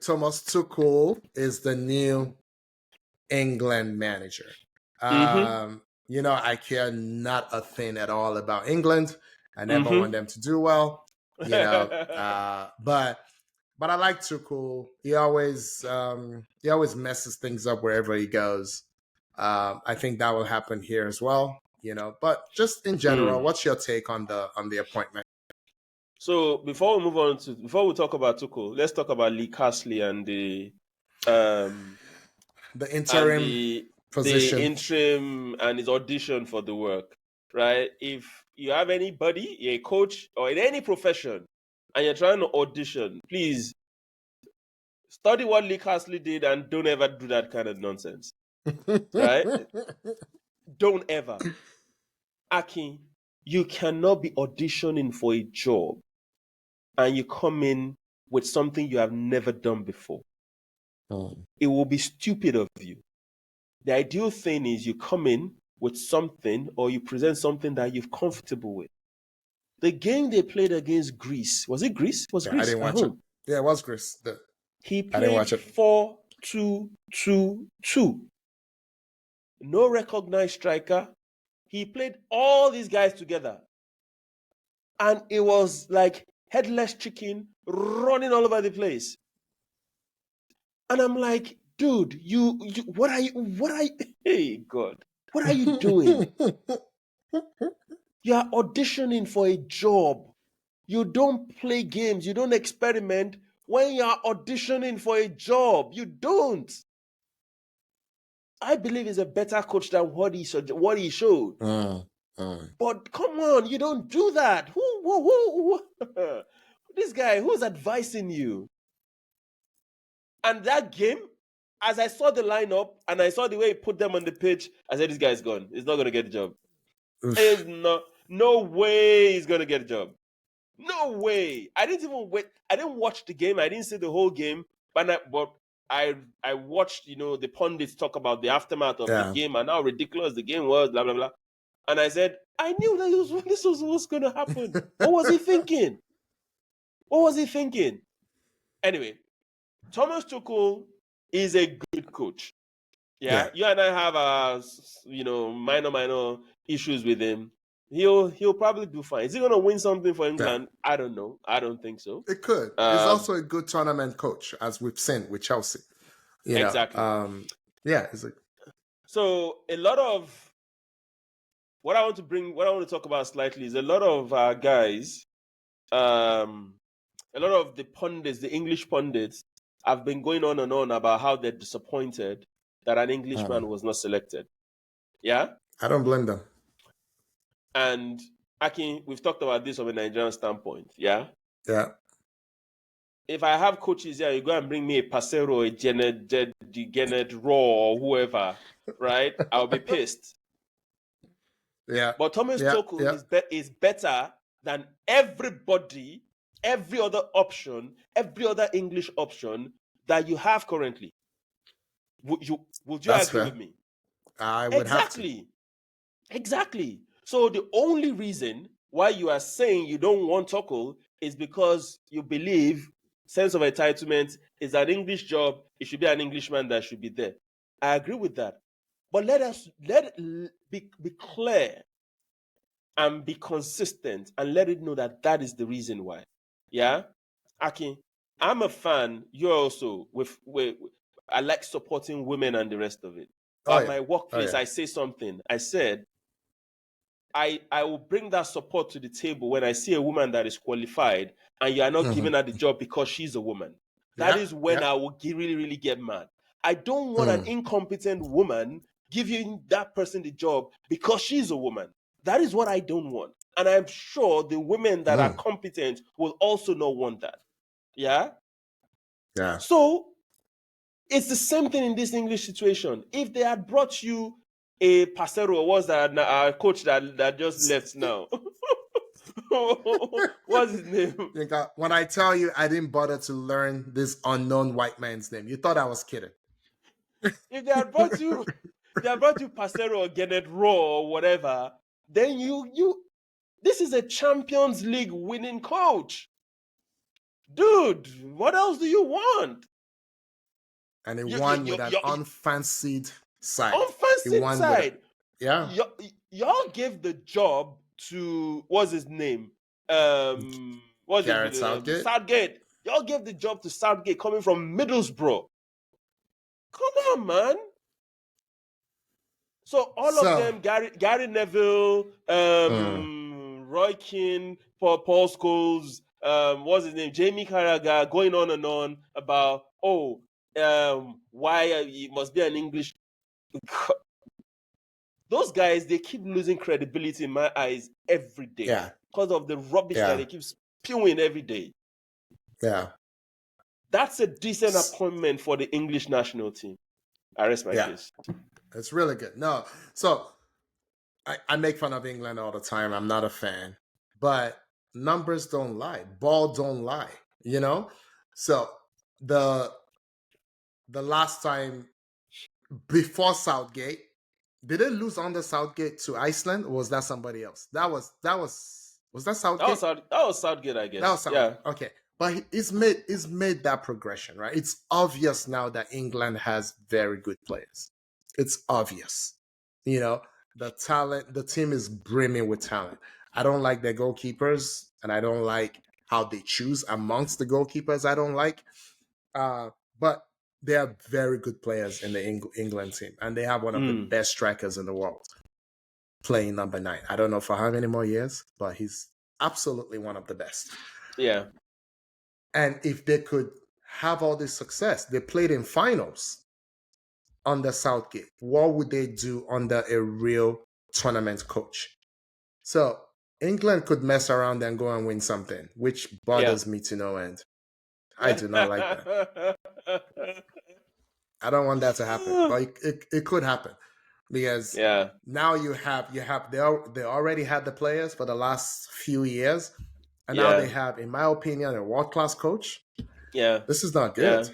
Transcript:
Thomas Tuchel is the new England manager. Mm-hmm. I care not a thing at all about England. I never want Mm-hmm. them to do well, but I like Tuchel. He always messes things up wherever he goes. I think that will happen here as well. But just in general, what's your take on the appointment? So before we talk about Tuchel, let's talk about Lee Castley um The and interim the position. interim and his audition for the work, right? If you have anybody, you're a coach or in any profession, and you're trying to audition, please study what Lee Castley did and don't ever do that kind of nonsense, right? Don't ever. Akin, you cannot be auditioning for a job and you come in with something you have never done before. It will be stupid of you. The ideal thing is you come in with something or you present something that you're comfortable with. The game they played against Greece, was it Greece? Was Yeah, I Greece didn't at watch it. home? Yeah, it was Chris. He I didn't played watch it. 4-2-2-2. No recognized striker. He played all these guys together. And it was like headless chicken running all over the place. And I'm like, dude, you what are you, hey God, what are you doing? You are auditioning for a job. You don't play games. You don't experiment when you are auditioning for a job. You don't. I believe he's a better coach than what he showed. But come on, you don't do that. Who? This guy, who's advising you? And that game, as I saw the lineup and I saw the way he put them on the pitch, I said, this guy's gone. He's not going to get the job. There's no way he's going to get a job. No way. I didn't even wait. I didn't watch the game. I didn't see the whole game. But I watched, the pundits talk about the aftermath of the game and how ridiculous the game was, blah, blah, blah. And I said, I knew that this was what's going to happen. What was he thinking? What was he thinking? Anyway, Thomas Tuchel is a good coach. Yeah. You and I have minor issues with him. He'll probably do fine. Is he going to win something for England? Yeah. I don't know. I don't think so. It could. He's also a good tournament coach, as we've seen with Chelsea. Exactly. So a lot of what I want to talk about slightly is a lot of guys, a lot of the pundits, the English pundits, have been going on and on about how they're disappointed that an Englishman was not selected. Yeah? I don't blame them. And Akin, we've talked about this from a Nigerian standpoint, yeah? Yeah. If I have coaches here, you go and bring me a Pasero, a Janet Raw, or whoever, right? I'll be pissed. Yeah. But Thomas Tuchel is better than everybody, every other option, every other English option that you have currently. Would you agree with me? I would have to. Exactly. So the only reason why you are saying you don't want Tuchel is because you believe sense of entitlement is an English job. It should be an Englishman that should be there. I agree with that. But let it be clear and be consistent and let it know that is the reason why. Yeah? Akin, I'm a fan. You're also I like supporting women and the rest of it. At my workplace, I say something. I said, I will bring that support to the table when I see a woman that is qualified and you are not giving her the job because she's a woman. That is when I will really, really get mad. I don't want an incompetent woman giving that person the job because she's a woman. That is what I don't want. And I'm sure the women that are competent will also not want that. Yeah? Yeah. So it's the same thing in this English situation. If they had brought you a Pasero, was that a coach that just left now? What's his name? When I tell you I didn't bother to learn this unknown white man's name, you thought I was kidding. If they had brought you Pasero or Gennett Raw or whatever, then this is a Champions League winning coach. Dude, what else do you want? And he won with an unfancied side. He unfancied won side. yeah. Y'all gave the job to what's his name? What's Garrett his name? Southgate. Southgate. Y'all gave the job to Southgate coming from Middlesbrough. Come on, man. So all of them, Gary Neville, Roy Keane, Paul Scholes, what's his name? Jamie Carragher, going on and on about why it must be an English. Those guys, they keep losing credibility in my eyes every day. Yeah. Because of the rubbish that they keep spewing every day. Yeah. That's a decent appointment for the English national team. I rest my case. It's really good. No, so I make fun of England all the time. I'm not a fan, but numbers don't lie. Ball don't lie. You know. So the last time before Southgate, did they lose under Southgate to Iceland, or was that somebody else? Was that Southgate? That was Southgate, I guess. That was Southgate. Yeah. Okay. But it's made that progression, right? It's obvious now that England has very good players. It's obvious. You know, the talent, the team is brimming with talent. I don't like their goalkeepers, and I don't like how they choose amongst the goalkeepers. I don't like. But they are very good players in the England team, and they have one of the best strikers in the world playing number 9. I don't know for how many more years, but he's absolutely one of the best. Yeah. And if they could have all this success, they played in finals under Southgate. What would they do under a real tournament coach? So England could mess around and go and win something, which bothers me to no end. I do not like that. I don't want that to happen, but it could happen because now they already had the players for the last few years, and now they have, in my opinion, a world-class coach. Yeah, this is not good.